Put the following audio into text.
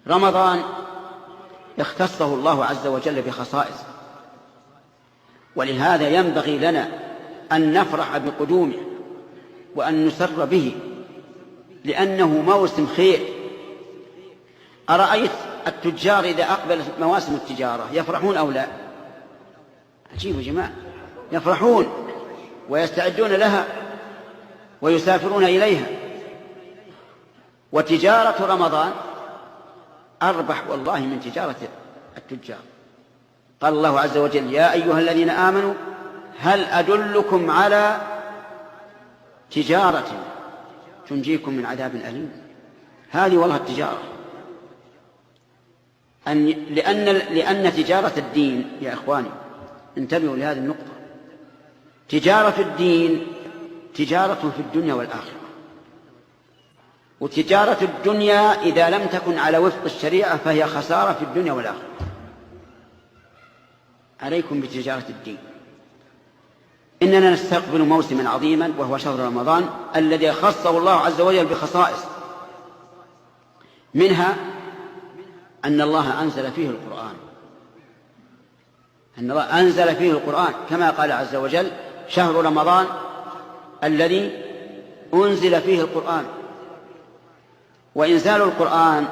رمضان اختصه الله عز وجل بخصائص، ولهذا ينبغي لنا أن نفرح بقدومه وأن نسر به، لأنه موسم خير. أرأيت التجار إذا أقبلت مواسم التجارة يفرحون أو لا؟ عجيب يا جماعة، يفرحون ويستعدون لها ويسافرون إليها. وتجارة رمضان أربح والله من تجارة التجار. قال الله عز وجل: يا أيها الذين آمنوا هل أدلكم على تجارة تنجيكم من عذاب أليم؟ هذه والله التجارة. لأن تجارة الدين يا إخواني، انتبهوا لهذه النقطة، تجارة الدين تجارة في الدنيا والآخرة. وتجارة الدنيا إذا لم تكن على وفق الشريعة فهي خسارة في الدنيا والآخرة. عليكم بتجارة الدين. إننا نستقبل موسما عظيما وهو شهر رمضان الذي خصه الله عز وجل بخصائص، منها أن الله أنزل فيه القرآن، أن الله أنزل فيه القرآن كما قال عز وجل: شهر رمضان الذي أنزل فيه القرآن. وإنزال القرآن